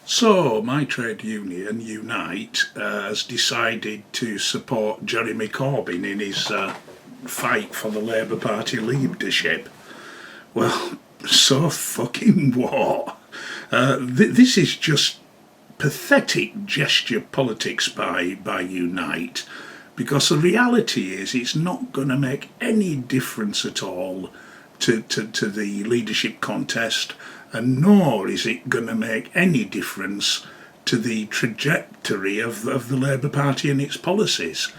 So, my trade union, Unite, has decided to support Jeremy Corbyn in his fight for the Labour Party leadership. Well, so fucking what? This is just pathetic gesture politics by Unite, because the reality is it's not going to make any difference at all to the leadership contest, and nor is it going to make any difference to the trajectory of the Labour Party and its policies.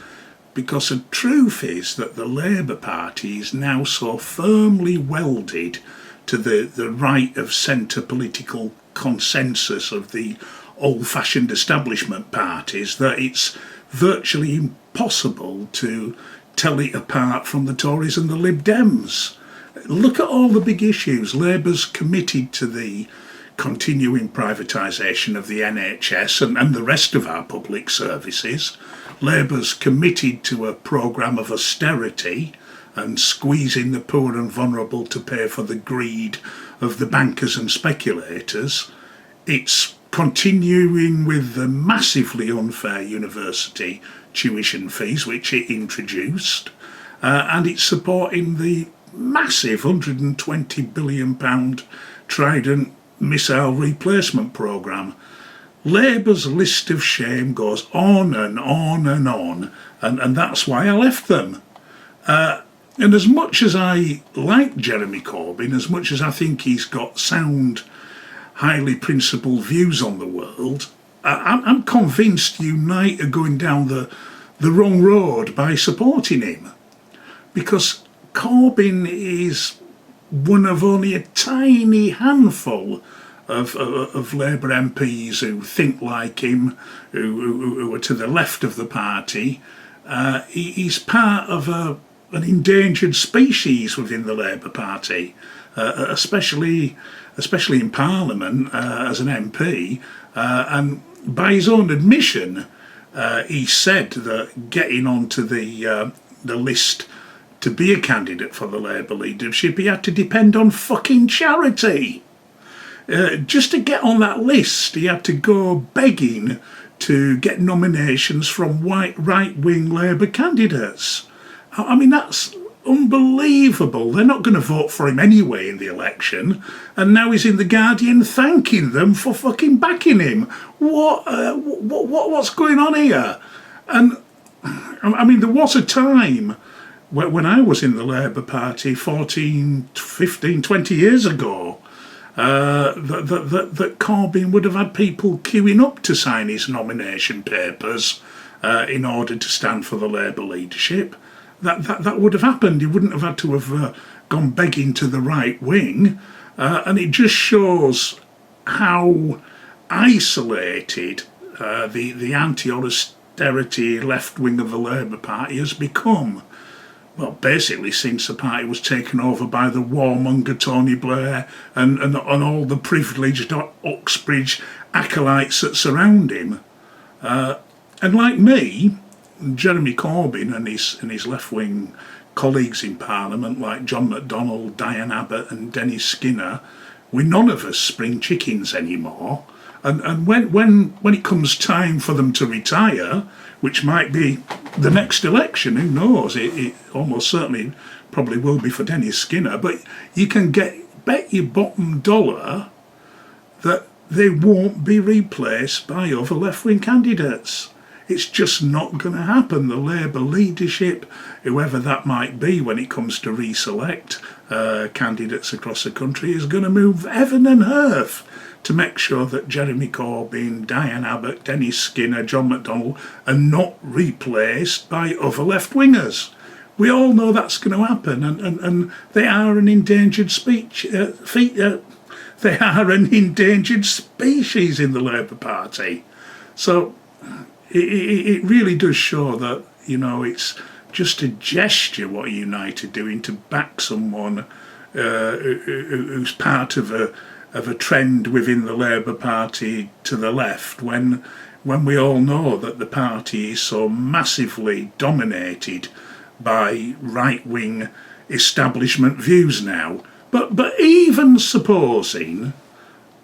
Because the truth is that the Labour Party is now so firmly welded to the right of centre political consensus of the old-fashioned establishment parties that it's virtually impossible to tell it apart from the Tories and the Lib Dems. Look at all the big issues. Labour's committed to the continuing privatisation of the NHS and the rest of our public services. Labour's committed to a programme of austerity and squeezing the poor and vulnerable to pay for the greed of the bankers and speculators. It's continuing with the massively unfair university tuition fees which it introduced, and it's supporting the massive £120 billion Trident missile replacement programme. Labour's list of shame goes on and on and on, and that's why I left them. And as much as I like Jeremy Corbyn, as much as I think he's got sound, highly principled views on the world, I'm convinced Unite are going down the wrong road by supporting him. Because Corbyn is one of only a tiny handful of Labour MPs who think like him, who are to the left of the party. He's part of an endangered species within the Labour Party, especially in Parliament as an MP. And by his own admission, he said that getting onto the list to be a candidate for the Labour leadership, he had to depend on fucking charity. Just to get on that list, he had to go begging to get nominations from right-wing Labour candidates. I mean, that's unbelievable. They're not going to vote for him anyway in the election, and now he's in The Guardian thanking them for fucking backing him. What's going on here? And I mean, there was a time when I was in the Labour Party 14, 15, 20 years ago, that Corbyn would have had people queuing up to sign his nomination papers in order to stand for the Labour leadership. That would have happened. He wouldn't have had to have gone begging to the right wing. And it just shows how isolated the anti-austerity left wing of the Labour Party has become. Well, basically since the party was taken over by the warmonger Tony Blair and all the privileged Uxbridge acolytes that surround him. And like me, Jeremy Corbyn and his left-wing colleagues in Parliament like John McDonnell, Diane Abbott and Dennis Skinner, we're none of us spring chickens anymore. And when it comes time for them to retire, which might be the next election, who knows? It almost certainly probably will be for Dennis Skinner, but you can bet your bottom dollar that they won't be replaced by other left-wing candidates. It's just not going to happen. The Labour leadership, whoever that might be when it comes to reselect candidates across the country, is going to move heaven and earth to make sure that Jeremy Corbyn, Diane Abbott, Dennis Skinner, John McDonnell are not replaced by other left-wingers. We all know that's going to happen, and they are an endangered they are an endangered species in the Labour Party. So it really does show that, you know, it's just a gesture what Unite are doing to back someone who's part of a trend within the Labour Party to the left, when we all know that the party is so massively dominated by right-wing establishment views now. But even supposing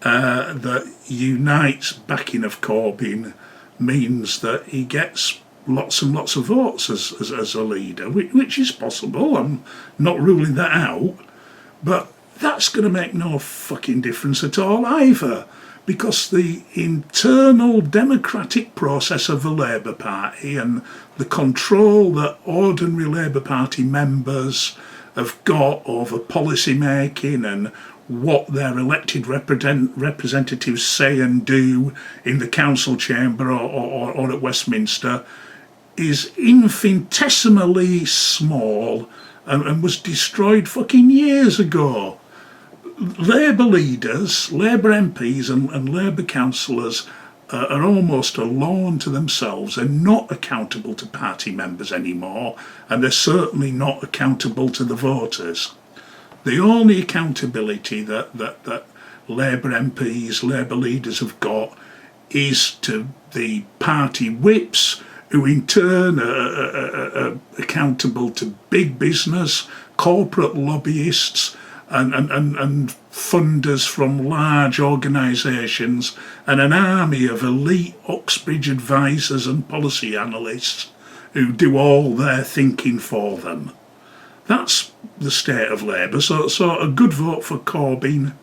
that Unite's backing of Corbyn means that he gets lots and lots of votes as a leader, which is possible. I'm not ruling that out. But that's going to make no fucking difference at all either, because the internal democratic process of the Labour Party and the control that ordinary Labour Party members have got over policy making and what their elected representatives say and do in the council chamber or at Westminster is infinitesimally small and was destroyed fucking years ago. Labour leaders, Labour MPs and Labour councillors are almost alone to themselves. They're not accountable to party members anymore, and they're certainly not accountable to the voters. The only accountability that Labour MPs, Labour leaders have got is to the party whips, who in turn are accountable to big business, corporate lobbyists, and funders from large organisations, and an army of elite Oxbridge advisors and policy analysts who do all their thinking for them. That's the state of Labour, so a good vote for Corbyn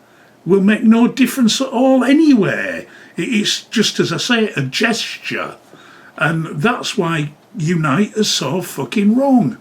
will make no difference at all anyway. It's just, as I say, a gesture. And that's why Unite is so fucking wrong.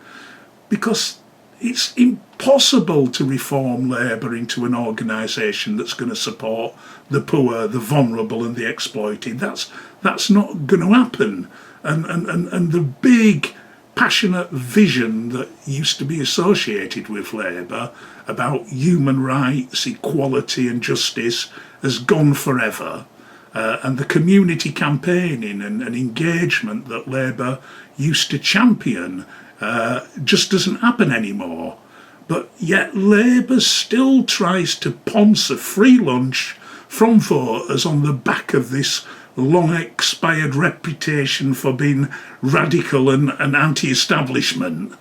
Because it's impossible to reform Labour into an organisation that's going to support the poor, the vulnerable and the exploited. That's not going to happen. And the big passionate vision that used to be associated with Labour about human rights, equality and justice has gone forever. And the community campaigning and engagement that Labour used to champion just doesn't happen anymore. But yet Labour still tries to ponce a free lunch from voters on the back of this long expired reputation for being radical and anti-establishment.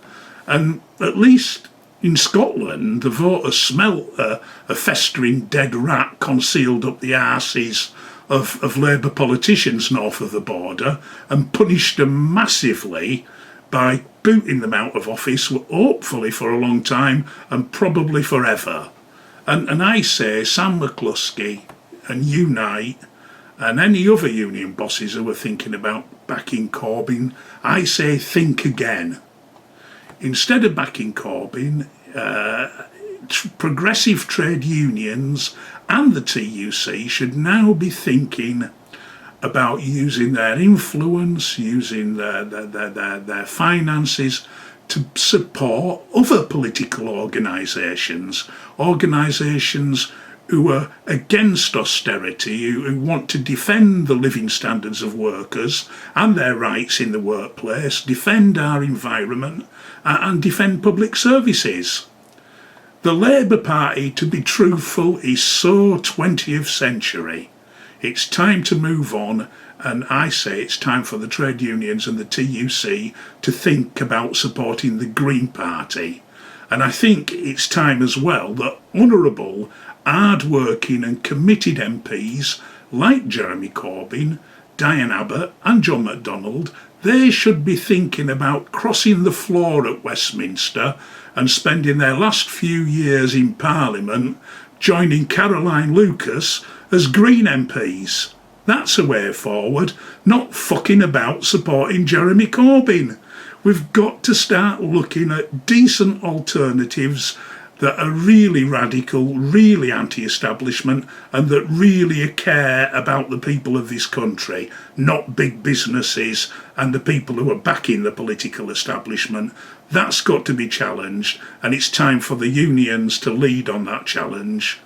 And at least in Scotland, the voters smelt a festering dead rat concealed up the arses of Labour politicians north of the border and punished them massively by booting them out of office, hopefully for a long time and probably forever. And I say Sam McCluskey and Unite and any other union bosses who are thinking about backing Corbyn, I say think again. Instead of backing Corbyn, progressive trade unions and the TUC should now be thinking about using their influence, using their finances to support other political organisations who are against austerity, who want to defend the living standards of workers and their rights in the workplace, defend our environment and defend public services. The Labour Party, to be truthful, is so 20th century. It's time to move on, and I say it's time for the trade unions and the TUC to think about supporting the Green Party. And I think it's time as well that honourable, hard-working and committed MPs like Jeremy Corbyn, Diane Abbott and John McDonnell, they should be thinking about crossing the floor at Westminster and spending their last few years in Parliament joining Caroline Lucas as Green MPs. That's a way forward, not fucking about supporting Jeremy Corbyn. We've got to start looking at decent alternatives that are really radical, really anti-establishment, and that really care about the people of this country, not big businesses and the people who are backing the political establishment. That's got to be challenged, and it's time for the unions to lead on that challenge.